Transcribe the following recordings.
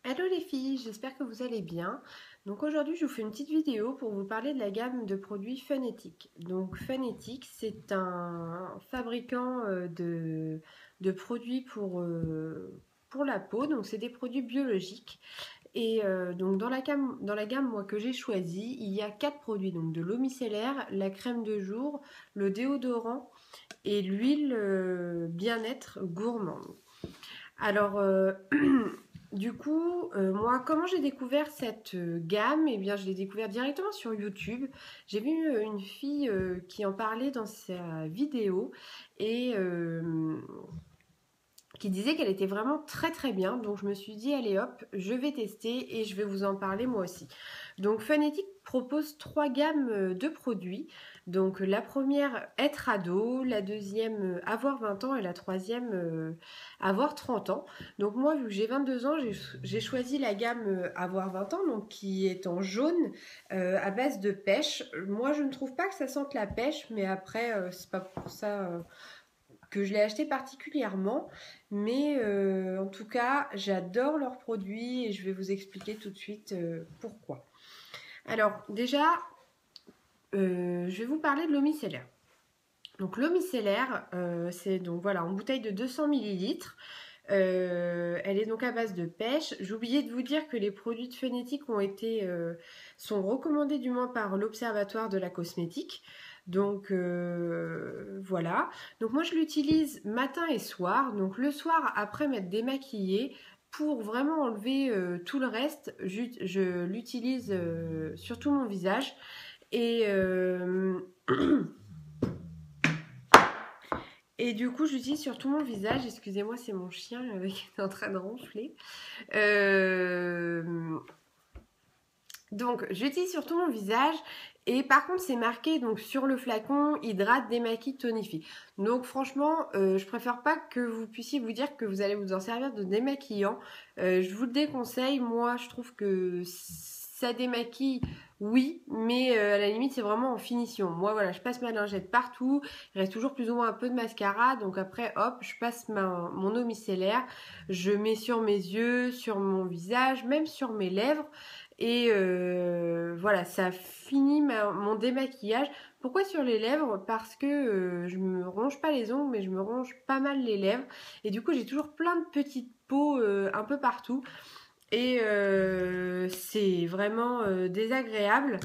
Hello les filles, j'espère que vous allez bien. Donc aujourd'hui je vous fais une petite vidéo pour vous parler de la gamme de produits Funetic. Donc Funetic c'est un fabricant de produits pour la peau, donc c'est des produits biologiques. Et donc dans la gamme moi, que j'ai choisie, il y a 4 produits, donc de l'eau micellaire, la crème de jour, le déodorant et l'huile bien-être gourmande. Alors, du coup, moi, comment j'ai découvert cette gamme? Eh bien, je l'ai découvert directement sur YouTube. J'ai vu une fille qui en parlait dans sa vidéo et qui disait qu'elle était vraiment très très bien. Donc, je me suis dit, allez hop, je vais tester et je vais vous en parler moi aussi. Donc, Funetic propose 3 gammes de produits. Donc, la première, être ado, la deuxième, avoir 20 ans et la troisième, avoir 30 ans. Donc, moi, vu que j'ai 22 ans, j'ai choisi la gamme avoir 20 ans, donc qui est en jaune à base de pêche. Moi, je ne trouve pas que ça sente la pêche, mais après, c'est pas pour ça que je l'ai acheté particulièrement. Mais en tout cas, j'adore leurs produits et je vais vous expliquer tout de suite pourquoi. Alors, déjà, je vais vous parler de l'eau micellaire. Donc l'eau micellaire, c'est donc voilà en bouteille de 200 millilitres. Elle est donc à base de pêche. J'ai oublié de vous dire que les produits de Funetic sont recommandés du moins par l'Observatoire de la cosmétique. Donc voilà. Donc moi je l'utilise matin et soir. Donc le soir après m'être démaquillée, pour vraiment enlever tout le reste, je l'utilise sur tout mon visage. Et Et du coup, j'utilise sur tout mon visage. Excusez-moi, c'est mon chien qui est en train de ronfler. Donc, j'utilise sur tout mon visage. Et par contre, c'est marqué donc sur le flacon, hydrate, démaquille, tonifie. Donc franchement, je préfère pas que vous puissiez vous dire que vous allez vous en servir de démaquillant. Je vous le déconseille. Moi, je trouve que ça démaquille, oui, mais à la limite, c'est vraiment en finition. Moi, voilà, je passe ma lingette partout. Il reste toujours plus ou moins un peu de mascara. Donc après, hop, je passe mon eau micellaire. Je mets sur mes yeux, sur mon visage, même sur mes lèvres. Et voilà, ça finit mon démaquillage. Pourquoi sur les lèvres? Parce que je me ronge pas les ongles, mais je me ronge pas mal les lèvres. Et du coup, j'ai toujours plein de petites peaux un peu partout. Et c'est vraiment désagréable.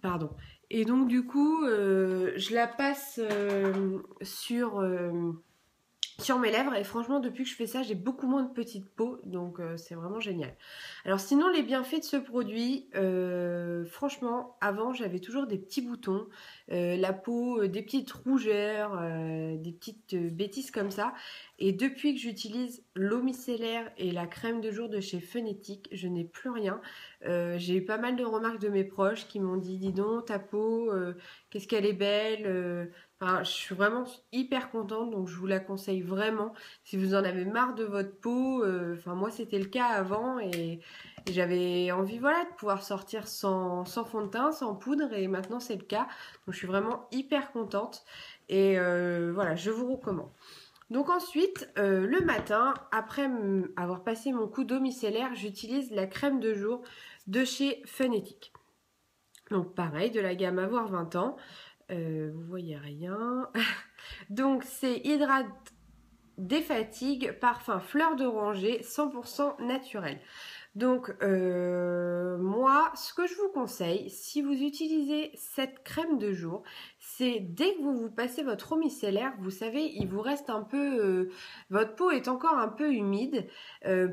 Pardon. Et donc, du coup, je la passe sur mes lèvres et franchement depuis que je fais ça j'ai beaucoup moins de petites peaux donc c'est vraiment génial. Alors sinon les bienfaits de ce produit, franchement avant j'avais toujours des petits boutons, la peau, des petites rougeurs, des petites bêtises comme ça, et depuis que j'utilise l'eau micellaire et la crème de jour de chez Funetic, je n'ai plus rien. J'ai eu pas mal de remarques de mes proches qui m'ont dit dis donc ta peau, qu'est-ce qu'elle est belle. Enfin, je suis vraiment hyper contente, donc je vous la conseille vraiment. Si vous en avez marre de votre peau, enfin moi c'était le cas avant et j'avais envie voilà de pouvoir sortir sans fond de teint, sans poudre, et maintenant c'est le cas. Donc je suis vraiment hyper contente et voilà, je vous recommande. Donc ensuite, le matin, après avoir passé mon coup d'eau micellaire, j'utilise la crème de jour de chez Funetic. Donc pareil, de la gamme Avoir 20 ans. Vous voyez rien. Donc c'est hydrate, défatigue, parfum fleur d'oranger, 100% naturel. Donc moi, ce que je vous conseille, si vous utilisez cette crème de jour, c'est dès que vous passez votre eau micellaire, vous savez, il vous reste un peu, votre peau est encore un peu humide,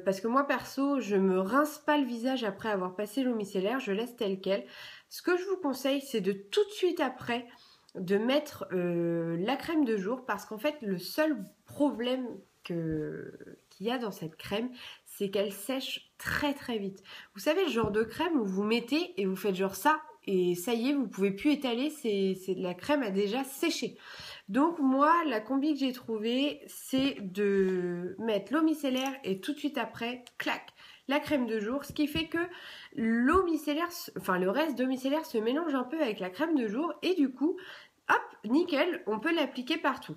parce que moi perso, je me rince pas le visage après avoir passé l'eau micellaire, je laisse tel quel. Ce que je vous conseille, c'est de tout de suite après de mettre la crème de jour, parce qu'en fait le seul problème qu'il y a dans cette crème, c'est qu'elle sèche très très vite. Vous savez le genre de crème où vous mettez et vous faites genre ça et ça y est, vous pouvez plus étaler, la crème a déjà séché. Donc moi la combi que j'ai trouvée, c'est de mettre l'eau micellaire et tout de suite après, clac, la crème de jour, ce qui fait que l'eau micellaire, enfin le reste d'eau micellaire se mélange un peu avec la crème de jour et du coup, hop, nickel, on peut l'appliquer partout.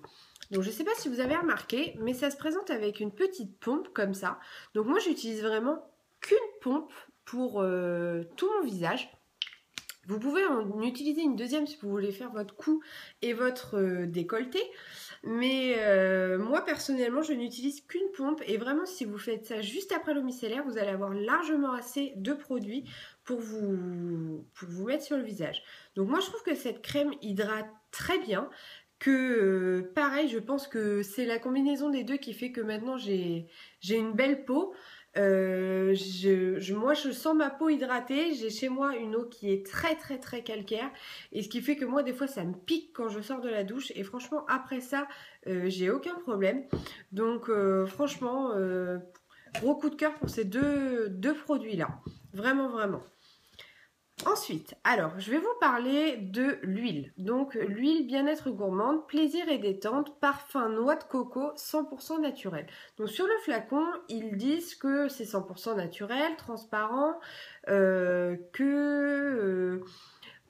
Donc je ne sais pas si vous avez remarqué, mais ça se présente avec une petite pompe comme ça. Donc moi j'utilise vraiment qu'une pompe pour tout mon visage. Vous pouvez en utiliser une deuxième si vous voulez faire votre cou et votre décolleté. Mais moi personnellement je n'utilise qu'une pompe et vraiment si vous faites ça juste après l'eau micellaire, vous allez avoir largement assez de produits pour vous mettre sur le visage. Donc moi je trouve que cette crème hydrate très bien, que pareil je pense que c'est la combinaison des deux qui fait que maintenant j'ai une belle peau. Moi je sens ma peau hydratée, j'ai chez moi une eau qui est très très très calcaire et ce qui fait que moi des fois ça me pique quand je sors de la douche et franchement après ça j'ai aucun problème. Donc franchement gros coup de cœur pour ces deux produits là, vraiment vraiment. Ensuite, alors, je vais vous parler de l'huile. Donc, l'huile bien-être gourmande, plaisir et détente, parfum noix de coco, 100% naturel. Donc, sur le flacon, ils disent que c'est 100% naturel, transparent,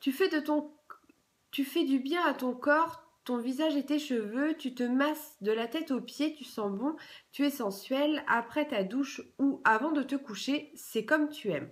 tu fais du bien à ton corps, ton visage et tes cheveux, tu te masses de la tête aux pieds, tu sens bon, tu es sensuel, après ta douche ou avant de te coucher, c'est comme tu aimes.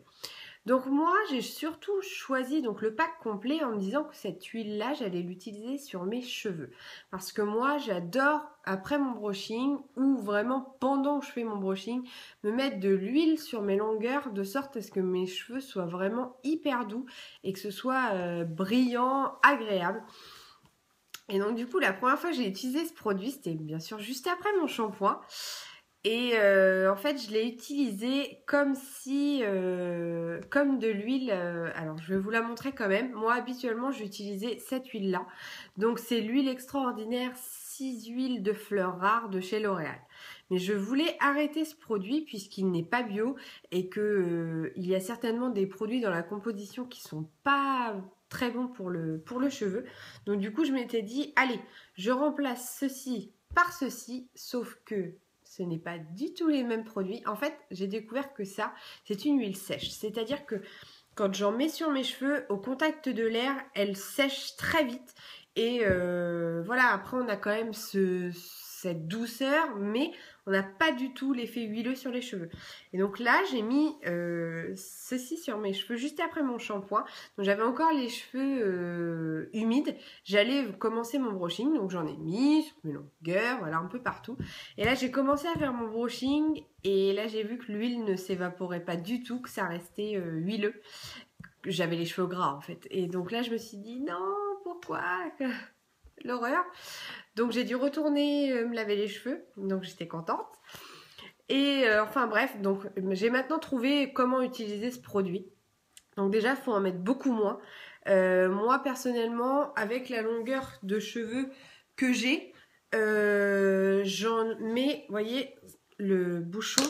Donc moi, j'ai surtout choisi donc le pack complet en me disant que cette huile-là, j'allais l'utiliser sur mes cheveux. Parce que moi, j'adore, après mon brushing, ou vraiment pendant que je fais mon brushing, me mettre de l'huile sur mes longueurs, de sorte à ce que mes cheveux soient vraiment hyper doux et que ce soit brillant, agréable. Et donc du coup, la première fois que j'ai utilisé ce produit, c'était bien sûr juste après mon shampoing. Et en fait, je l'ai utilisé comme si, comme de l'huile. Alors, je vais vous la montrer quand même. Moi, habituellement, j'utilisais cette huile-là. Donc, c'est l'huile extraordinaire 6 huiles de fleurs rares de chez L'Oréal. Mais je voulais arrêter ce produit puisqu'il n'est pas bio et que il y a certainement des produits dans la composition qui sont pas très bons pour le cheveu. Donc, du coup, je m'étais dit, allez, je remplace ceci par ceci, sauf que ce n'est pas du tout les mêmes produits. En fait, j'ai découvert que ça, c'est une huile sèche. C'est-à-dire que quand j'en mets sur mes cheveux, au contact de l'air, elle sèche très vite. Et voilà, après on a quand même cette douceur, mais on n'a pas du tout l'effet huileux sur les cheveux. Et donc là, j'ai mis ceci sur mes cheveux juste après mon shampoing. Donc j'avais encore les cheveux humides. J'allais commencer mon brushing, donc j'en ai mis sur mes longueurs, voilà, un peu partout. Et là, j'ai commencé à faire mon brushing et là, j'ai vu que l'huile ne s'évaporait pas du tout, que ça restait huileux. J'avais les cheveux gras en fait. Et donc là, je me suis dit non, pourquoi? L'horreur. Donc j'ai dû retourner me laver les cheveux. Donc j'étais contente. Et enfin bref, donc j'ai maintenant trouvé comment utiliser ce produit. Donc déjà, il faut en mettre beaucoup moins. Moi personnellement, avec la longueur de cheveux que j'ai, j'en mets, vous voyez, le bouchon,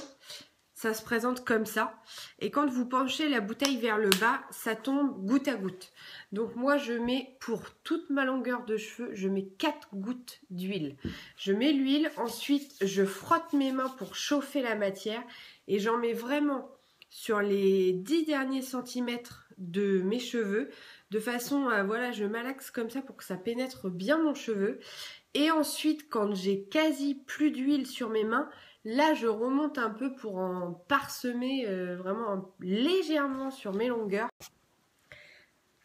ça se présente comme ça. Et quand vous penchez la bouteille vers le bas, ça tombe goutte à goutte. Donc moi, je mets pour toute ma longueur de cheveux, je mets 4 gouttes d'huile. Je mets l'huile, ensuite je frotte mes mains pour chauffer la matière. Et j'en mets vraiment sur les 10 derniers centimètres de mes cheveux. De façon à, voilà, je malaxe comme ça pour que ça pénètre bien mon cheveu. Et ensuite, quand j'ai quasi plus d'huile sur mes mains, là, je remonte un peu pour en parsemer vraiment légèrement sur mes longueurs.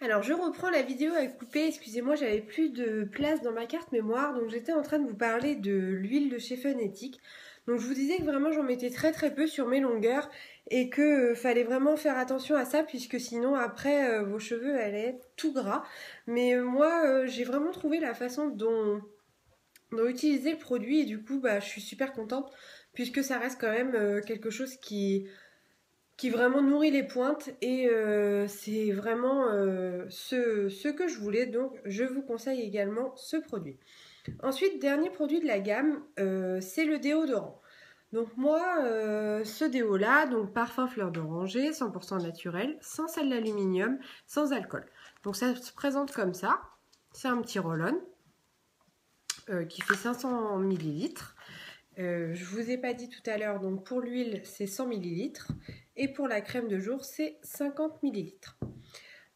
Alors, je reprends la vidéo à couper. Excusez-moi, j'avais plus de place dans ma carte mémoire. Donc, j'étais en train de vous parler de l'huile de chez Phonétique. Donc, je vous disais que vraiment, j'en mettais très très peu sur mes longueurs. Et que fallait vraiment faire attention à ça. Puisque sinon, après, vos cheveux allaient être tout gras. Mais moi, j'ai vraiment trouvé la façon dont utiliser le produit. Et du coup, bah, je suis super contente. Puisque ça reste quand même quelque chose qui vraiment nourrit les pointes et c'est vraiment ce que je voulais, donc je vous conseille également ce produit. Ensuite, dernier produit de la gamme, c'est le déodorant. Donc moi, ce déo là, donc parfum fleur d'oranger, 100% naturel, sans sel d'aluminium, sans alcool. Donc ça se présente comme ça, c'est un petit roll-on qui fait 500 ml. Je vous ai pas dit tout à l'heure, donc pour l'huile c'est 100 ml et pour la crème de jour c'est 50 ml.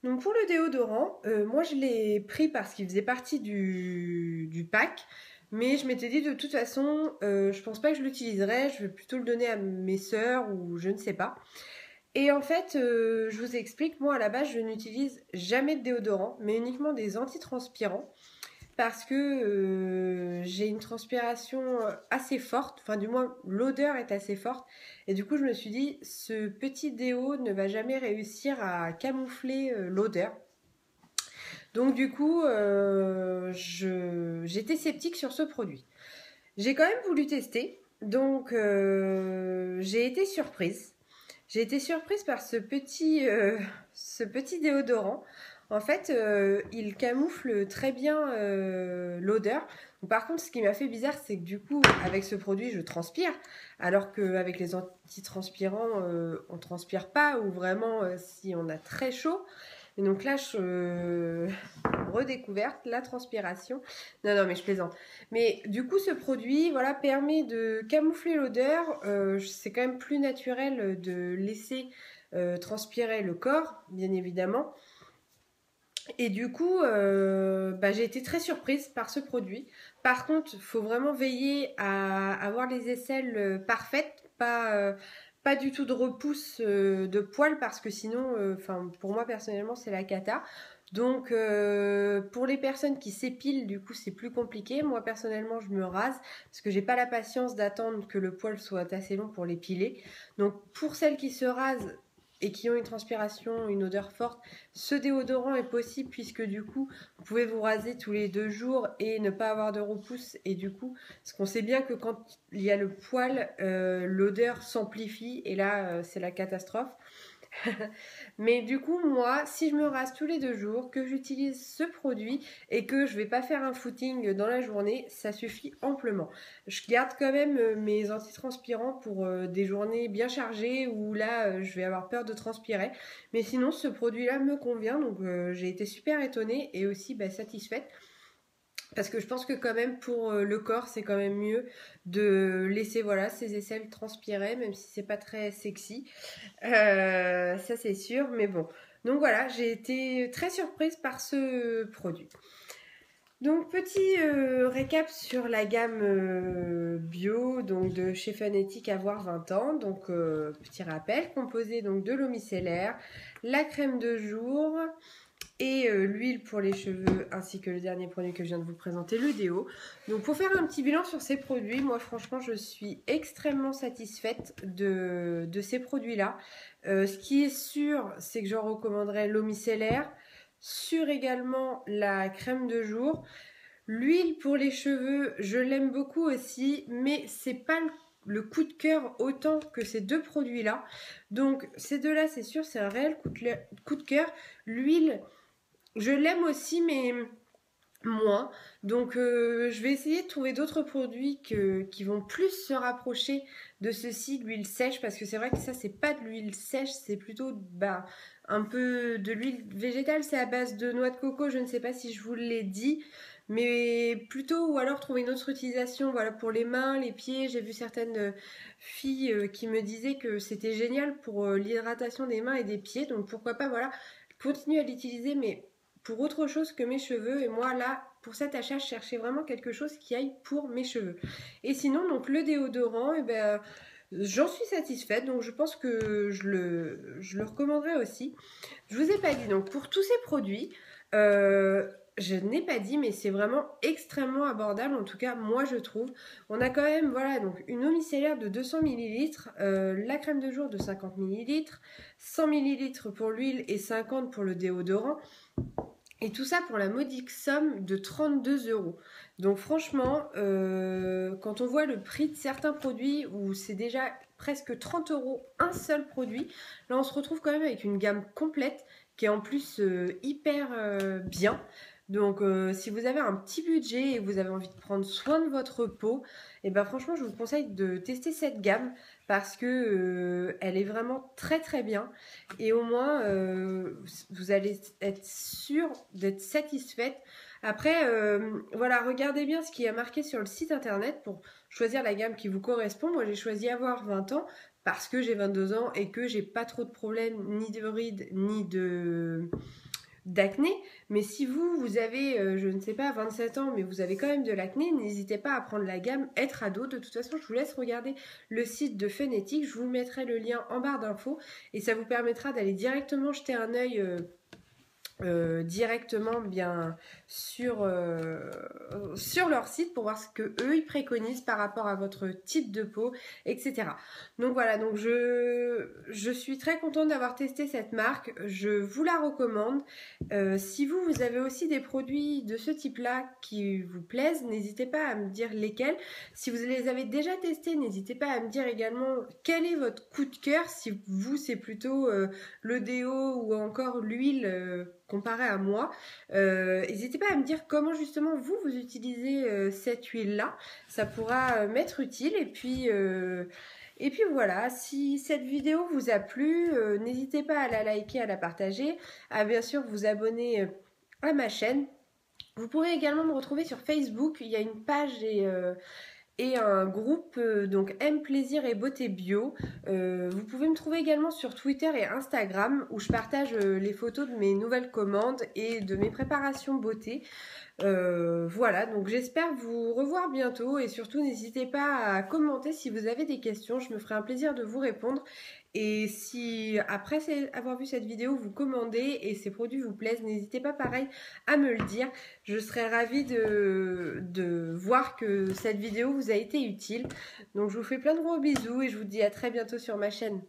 Donc pour le déodorant, moi je l'ai pris parce qu'il faisait partie du pack, mais je m'étais dit de toute façon je pense pas que je l'utiliserai, je vais plutôt le donner à mes sœurs ou je ne sais pas. Et en fait, je vous explique, moi à la base, je n'utilise jamais de déodorant, mais uniquement des antitranspirants parce que j'ai une transpiration assez forte, enfin du moins l'odeur est assez forte, et du coup je me suis dit, ce petit déo ne va jamais réussir à camoufler l'odeur. Donc du coup, j'étais sceptique sur ce produit. J'ai quand même voulu tester, donc j'ai été surprise. J'ai été surprise par ce petit déodorant. En fait, il camoufle très bien l'odeur. Par contre, ce qui m'a fait bizarre, c'est que du coup, avec ce produit, je transpire, alors qu'avec les antitranspirants, on transpire pas, ou vraiment si on a très chaud. Et donc là, redécouverte, la transpiration. Non, non, mais je plaisante. Mais du coup, ce produit, voilà, permet de camoufler l'odeur. C'est quand même plus naturel de laisser transpirer le corps, bien évidemment. Et du coup, j'ai été très surprise par ce produit. Par contre, il faut vraiment veiller à avoir les aisselles parfaites, pas du tout de repousse de poils, parce que sinon, pour moi personnellement, c'est la cata. Donc, pour les personnes qui s'épilent, du coup, c'est plus compliqué. Moi, personnellement, je me rase parce que j'ai pas la patience d'attendre que le poil soit assez long pour l'épiler. Donc, pour celles qui se rasent et qui ont une transpiration, une odeur forte, ce déodorant est possible puisque du coup, vous pouvez vous raser tous les 2 jours et ne pas avoir de repousse. Et du coup, parce qu'on sait bien que quand il y a le poil, l'odeur s'amplifie et là, c'est la catastrophe. Mais du coup, moi, si je me rase tous les 2 jours, que j'utilise ce produit et que je vais pas faire un footing dans la journée, ça suffit amplement. Je garde quand même mes antitranspirants pour des journées bien chargées où là, je vais avoir peur de transpirer. Mais sinon, ce produit-là me convient, donc j'ai été super étonnée et aussi satisfaite. Parce que je pense que quand même pour le corps, c'est quand même mieux de laisser ses aisselles transpirer, même si c'est pas très sexy. Ça c'est sûr, mais bon. Donc voilà, j'ai été très surprise par ce produit. Donc petit récap sur la gamme bio donc de chez Phonetic Avoir 20 ans. Donc petit rappel, composé donc de l'eau micellaire, la crème de jour et l'huile pour les cheveux ainsi que le dernier produit que je viens de vous présenter, le déo. Donc pour faire un petit bilan sur ces produits, moi franchement je suis extrêmement satisfaite de ces produits-là. Ce qui est sûr, c'est que j'en recommanderais l'eau micellaire, sur également la crème de jour. L'huile pour les cheveux, je l'aime beaucoup aussi, mais c'est pas le coup de cœur autant que ces deux produits-là. Donc ces deux-là, c'est sûr, c'est un réel coup de cœur. L'huile, je l'aime aussi, mais moins. Donc je vais essayer de trouver d'autres produits qui vont plus se rapprocher de ceci, de l'huile sèche, parce que c'est vrai que ça, c'est pas de l'huile sèche, c'est plutôt un peu de l'huile végétale. C'est à base de noix de coco, je ne sais pas si je vous l'ai dit. Mais plutôt, ou alors trouver une autre utilisation, voilà, pour les mains, les pieds. J'ai vu certaines filles qui me disaient que c'était génial pour l'hydratation des mains et des pieds. Donc pourquoi pas, voilà, continuer à l'utiliser, mais pour autre chose que mes cheveux. Et moi, là, pour cet achat, je cherchais vraiment quelque chose qui aille pour mes cheveux. Et sinon, donc le déodorant, j'en suis satisfaite. Donc je pense que je le recommanderais aussi. Je vous ai pas dit, donc pour tous ces produits, je n'ai pas dit, mais c'est vraiment extrêmement abordable, en tout cas moi je trouve. On a quand même donc une eau micellaire de 200 ml, la crème de jour de 50 ml, 100 ml pour l'huile et 50 pour le déodorant. Et tout ça pour la modique somme de 32 euros. Donc franchement, quand on voit le prix de certains produits où c'est déjà presque 30 euros un seul produit, là on se retrouve quand même avec une gamme complète qui est en plus hyper bien. Donc si vous avez un petit budget et que vous avez envie de prendre soin de votre peau, et franchement je vous conseille de tester cette gamme parce que elle est vraiment très très bien et au moins vous allez être sûr d'être satisfaite. Après regardez bien ce qui est marqué sur le site internet pour choisir la gamme qui vous correspond. Moi j'ai choisi Avoir 20 ans parce que j'ai 22 ans et que j'ai pas trop de problèmes ni de rides ni d'acné. Mais si vous avez, je ne sais pas, 27 ans, mais vous avez quand même de l'acné, n'hésitez pas à prendre la gamme Être Ado. De toute façon, je vous laisse regarder le site de Phonétique. Je vous mettrai le lien en barre d'infos et ça vous permettra d'aller directement jeter un œil directement bien sur leur site pour voir ce que eux ils préconisent par rapport à votre type de peau, etc. Donc voilà, donc je suis très contente d'avoir testé cette marque, je vous la recommande. Si vous avez aussi des produits de ce type-là qui vous plaisent, n'hésitez pas à me dire lesquels. Si vous les avez déjà testés, n'hésitez pas à me dire également quel est votre coup de cœur, si vous c'est plutôt le déo ou encore l'huile comparé à moi. N'hésitez pas à me dire comment justement vous utilisez cette huile-là. Ça pourra m'être utile. Et puis voilà, si cette vidéo vous a plu, n'hésitez pas à la liker, à la partager, à bien sûr vous abonner à ma chaîne. Vous pourrez également me retrouver sur Facebook. Il y a une page et un groupe donc Aime Plaisir et Beauté Bio. Vous pouvez me trouver également sur Twitter et Instagram où je partage les photos de mes nouvelles commandes et de mes préparations beauté. Voilà, donc j'espère vous revoir bientôt et surtout n'hésitez pas à commenter si vous avez des questions, je me ferai un plaisir de vous répondre. Et si après avoir vu cette vidéo vous commandez et ces produits vous plaisent, n'hésitez pas pareil à me le dire. Je serais ravie de voir que cette vidéo vous a été utile. Donc je vous fais plein de gros bisous et je vous dis à très bientôt sur ma chaîne.